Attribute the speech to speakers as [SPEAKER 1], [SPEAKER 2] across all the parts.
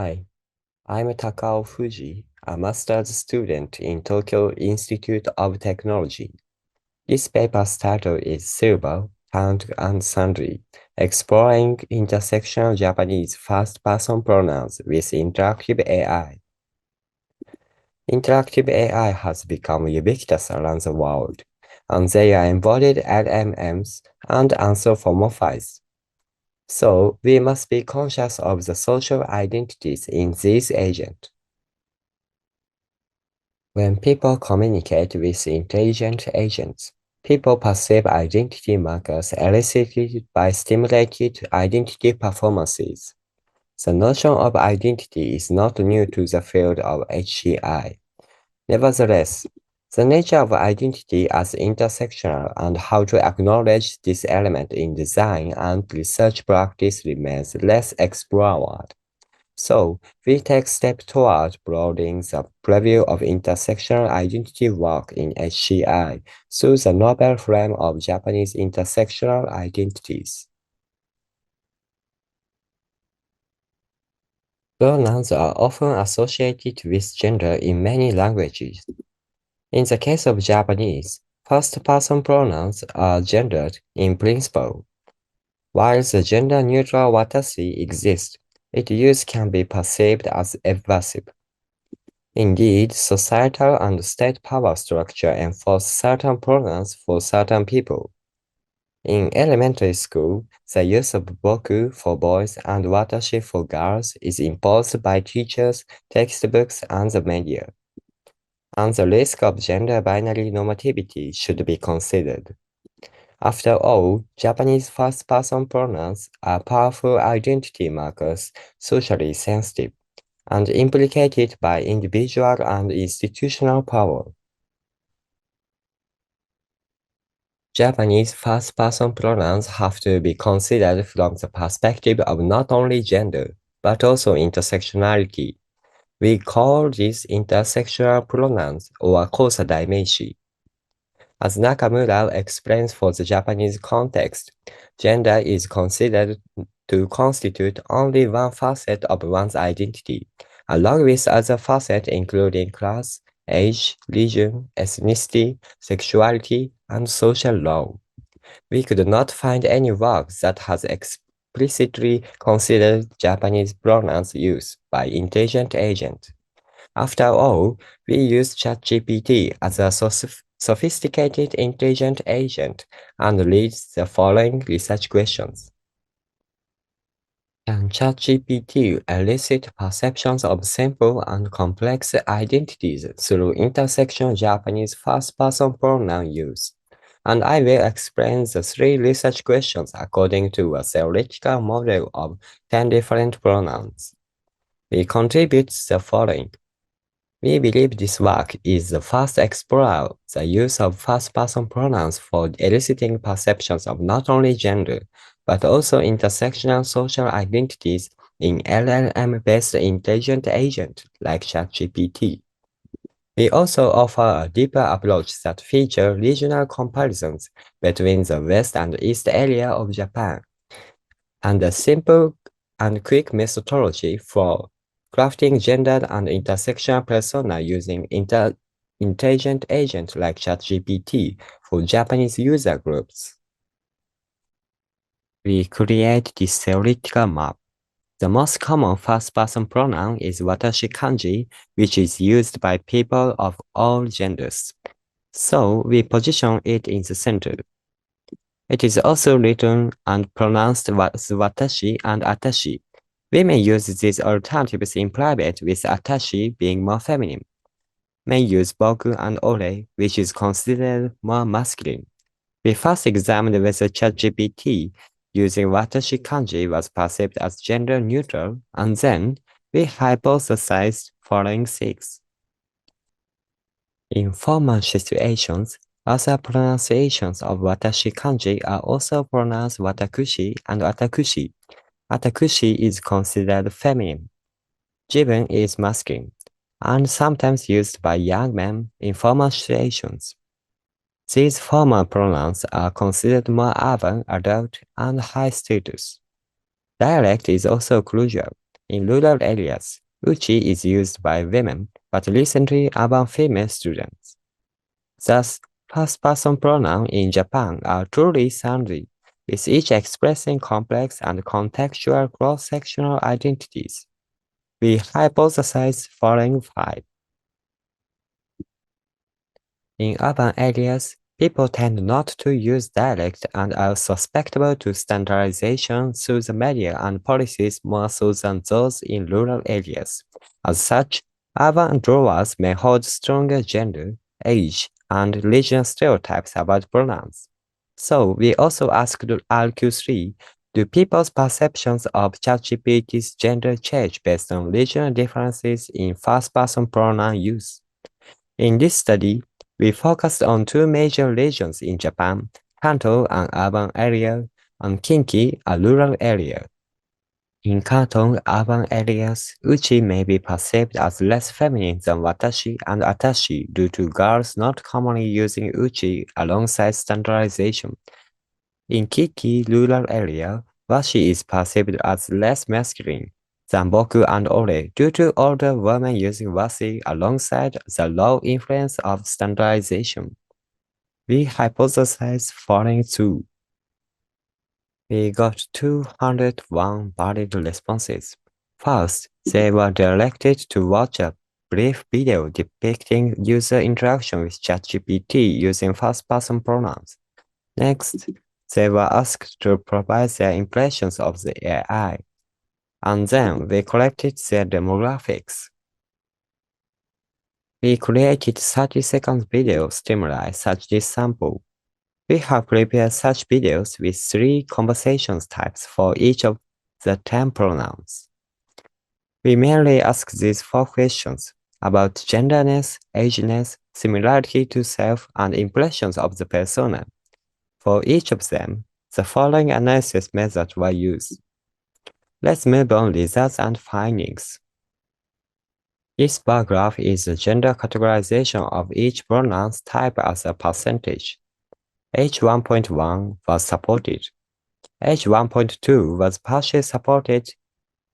[SPEAKER 1] Hi, I'm Takao Fujii, a master's student in Tokyo Institute of Technology. This paper's title is Seaborn, Kanto and Sundry, exploring intersectional Japanese first-person pronouns with interactive AI. Interactive AI has become ubiquitous around the world, and they are embodied LMMs and anthropomorphized. So we must be conscious of the social identities in these agents. When people communicate with intelligent agents, people perceive identity markers elicited by stimulated identity performances. The notion of identity is not new to the field of HCI. Nevertheless, the nature of identity as intersectional and how to acknowledge this element in design and research practice remains less explored. So, we take steps toward broadening the preview of intersectional identity work in HCI through the novel frame of Japanese intersectional identities. Pronouns are often associated with gender in many languages. In the case of Japanese, first-person pronouns are gendered in principle. While the gender-neutral watashi exists, its use can be perceived as evasive. Indeed, societal and state power structure enforce certain pronouns for certain people. In elementary school, the use of boku for boys and watashi for girls is imposed by teachers, textbooks, and the media. And the risk of gender binary normativity should be considered. After all, Japanese first-person pronouns are powerful identity markers, socially sensitive, and implicated by individual and institutional power. Japanese first-person pronouns have to be considered from the perspective of not only gender, but also intersectionality. We call these intersectional pronouns or kosa daimeshi. As Nakamura explains for the Japanese context, gender is considered to constitute only one facet of one's identity, along with other facets including class, age, religion, ethnicity, sexuality, and social role. We could not find any work that has explicitly considered Japanese pronouns use by intelligent agents. After all, we use ChatGPT as a sophisticated intelligent agent and reads the following research questions. Can ChatGPT elicit perceptions of simple and complex identities through intersection Japanese first-person pronoun use? And I will explain the three research questions according to a theoretical model of 10 different pronouns. We contribute the following. We believe this work is the first to explore the use of first-person pronouns for eliciting perceptions of not only gender, but also intersectional social identities in LLM-based intelligent agents like ChatGPT. We also offer a deeper approach that features regional comparisons between the West and East area of Japan, and a simple and quick methodology for crafting gendered and intersectional persona using intelligent agents like ChatGPT for Japanese user groups. We create this theoretical map. The most common first-person pronoun is watashi kanji, which is used by people of all genders. So we position it in the center. It is also written and pronounced as watashi and atashi. We may use these alternatives in private with atashi being more feminine. May use boku and ore, which is considered more masculine. We first examined whether ChatGPT using watashi kanji was perceived as gender neutral, and then we hypothesized following six. In formal situations, other pronunciations of watashi kanji are also pronounced watakushi and atakushi. Atakushi is considered feminine. Jibun is masculine, and sometimes used by young men in formal situations. These formal pronouns are considered more urban, adult, and high status. Dialect is also crucial. In rural areas, uchi is used by women, but recently urban female students. Thus, first-person pronouns in Japan are truly Sundry, with each expressing complex and contextual cross-sectional identities. We hypothesize following 5. In urban areas, people tend not to use dialect and are susceptible to standardization through the media and policies more so than those in rural areas. As such, urban drawers may hold stronger gender, age, and regional stereotypes about pronouns. So, we also asked RQ3, do people's perceptions of ChatGPT's gender change based on regional differences in first-person pronoun use? In this study, we focused on two major regions in Japan, Kanto, an urban area, and Kinki, a rural area. In Kanto urban areas, uchi may be perceived as less feminine than watashi and atashi due to girls not commonly using uchi alongside standardization. In Kinki rural area, washi is perceived as less masculine than boku and ore due to older women using washi alongside the low influence of standardization. We hypothesized following 2. We got 201 valid responses. First, they were directed to watch a brief video depicting user interaction with ChatGPT using first-person pronouns. Next, they were asked to provide their impressions of the AI, and then we collected their demographics. We created 30-second video stimuli such this sample. We have prepared such videos with 3 conversations types for each of the 10 pronouns. We mainly ask these 4 questions about genderness, ageness, similarity to self, and impressions of the persona. For each of them, the following analysis methods were used. Let's move on results and findings. This bar graph is the gender categorization of each pronoun's type as a percentage. H1.1 was supported. H1.2 was partially supported.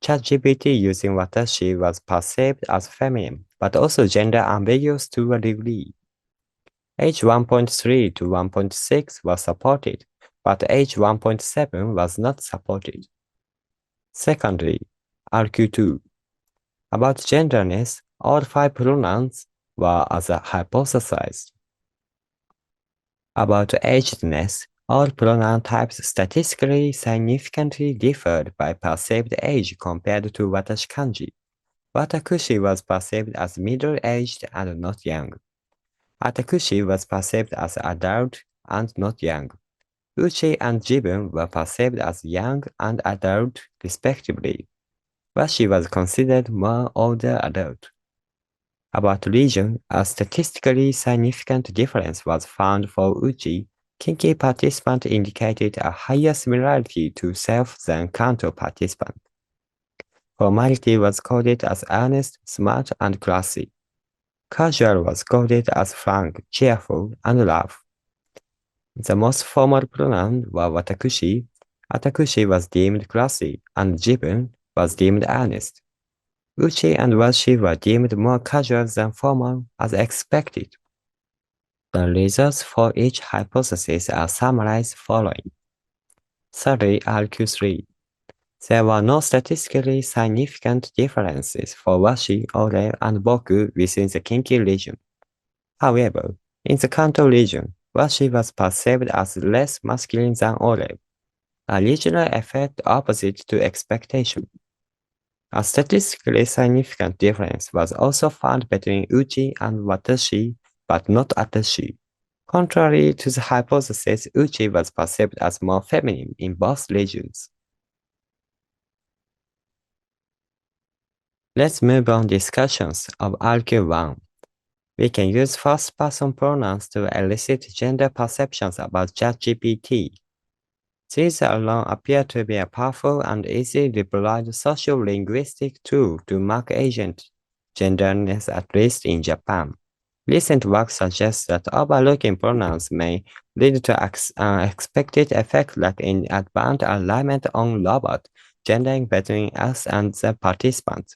[SPEAKER 1] ChatGPT using watashi was perceived as feminine, but also gender ambiguous to a degree. H1.3 to 1.6 was supported, but H1.7 was not supported. Secondly, RQ2. About genderness, all 5 pronouns were as hypothesized. About agedness, all pronoun types statistically significantly differed by perceived age compared to watashi kanji. Watakushi was perceived as middle-aged and not young. Atakushi was perceived as adult and not young. Uchi and jibun were perceived as young and adult, respectively. Washi was considered more older adult. About region, a statistically significant difference was found for uchi. Kinki participant indicated a higher similarity to self than Kanto participant. Formality was coded as earnest, smart, and classy. Casual was coded as frank, cheerful, and rough. The most formal pronoun were watakushi. Atakushi was deemed classy, and jibun was deemed earnest. Uchi and washi were deemed more casual than formal, as expected. The results for each hypothesis are summarized following. Study RQ3. There were no statistically significant differences for washi, ore, and boku within the Kinki region. However, in the Kanto region, washi was perceived as less masculine than ore, a regional effect opposite to expectation. A statistically significant difference was also found between uchi and watashi, but not atashi. Contrary to the hypothesis, uchi was perceived as more feminine in both regions. Let's move on discussions of RQ1. We can use first-person pronouns to elicit gender perceptions about ChatGPT. These alone appear to be a powerful and easily deployed social-linguistic tool to mark agent genderness, at least in Japan. Recent work suggests that overlooking pronouns may lead to unexpected effects like inadvertent alignment on robot gendering between us and the participants.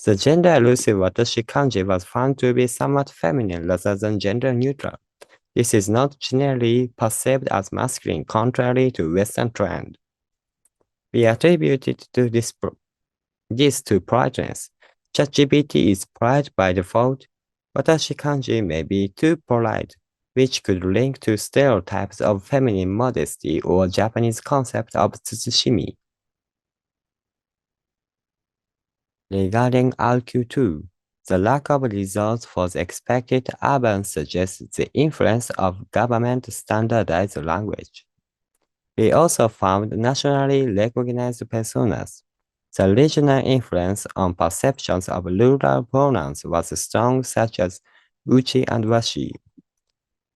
[SPEAKER 1] The gender-elusive watashi kanji was found to be somewhat feminine rather than gender-neutral. This is not generally perceived as masculine, contrary to Western trend. We attributed to this to politeness. ChatGPT is polite by default. Watashi kanji may be too polite, which could link to stereotypes of feminine modesty or Japanese concept of tsushimi. Regarding RQ2, the lack of results for the expected urban suggests the influence of government standardized language. We also found nationally recognized personas. The regional influence on perceptions of rural pronouns was strong, such as uchi and washi.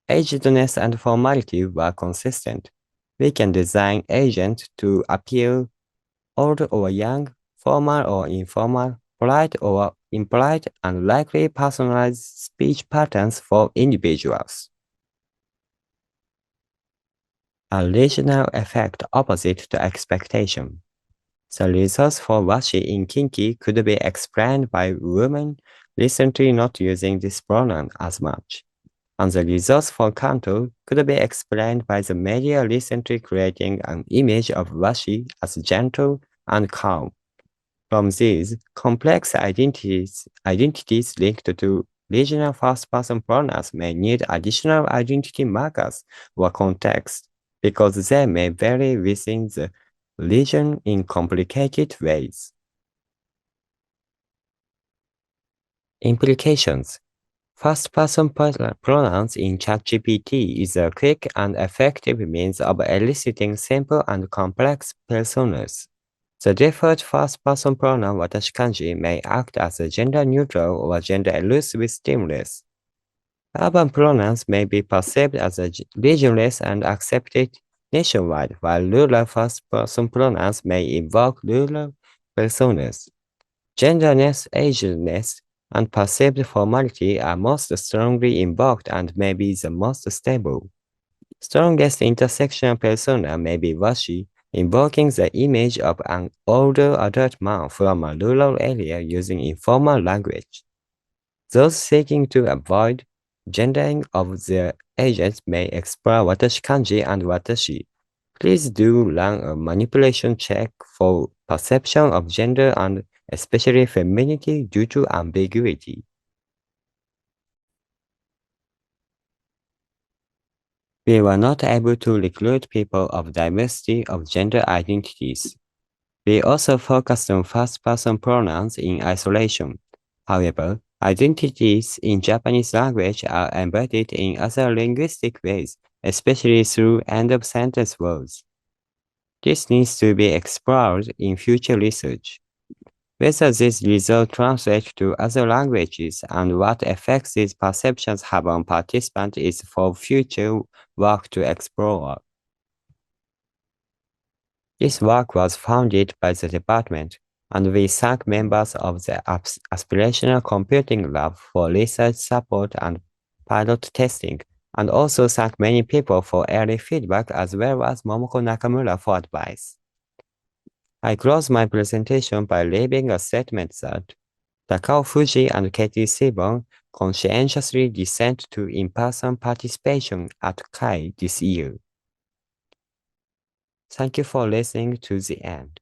[SPEAKER 1] Agedness and formality were consistent. We can design agents to appear old or young, formal or informal, polite or impolite, and likely personalized speech patterns for individuals. A regional effect opposite to expectation. The results for Washi in Kinki could be explained by women recently not using this pronoun as much, and the results for Kanto could be explained by the media recently creating an image of Washi as gentle and calm. From these complex identities linked to regional first-person pronouns may need additional identity markers or context because they may vary within the region in complicated ways. Implications. First-person pronouns in ChatGPT is a quick and effective means of eliciting simple and complex personas. The default first-person pronoun watashi kanji may act as a gender-neutral or gender-elusive stimulus. Urban pronouns may be perceived as a regionless and accepted nationwide, while rural first-person pronouns may evoke rural personas. Genderness, agedness, and perceived formality are most strongly invoked and may be the most stable. Strongest intersectional persona may be washi, invoking the image of an older adult man from a rural area using informal language. Those seeking to avoid gendering of their agents may explore watashi kanji and watashi. Please do run a manipulation check for perception of gender and especially femininity due to ambiguity. We were not able to recruit people of diversity of gender identities. We also focused on first-person pronouns in isolation. However, identities in Japanese language are embedded in other linguistic ways, especially through end-of-sentence words. This needs to be explored in future research. Whether these results translate to other languages and what effects these perceptions have on participants is for future work to explore. This work was funded by the department, and we thank members of the Aspirational Computing Lab for research support and pilot testing, and also thank many people for early feedback as well as Momoko Nakamura for advice. I close my presentation by leaving a statement that Takao Fujii and Katie Seaborn conscientiously dissent to in-person participation at CHI this year. Thank you for listening to the end.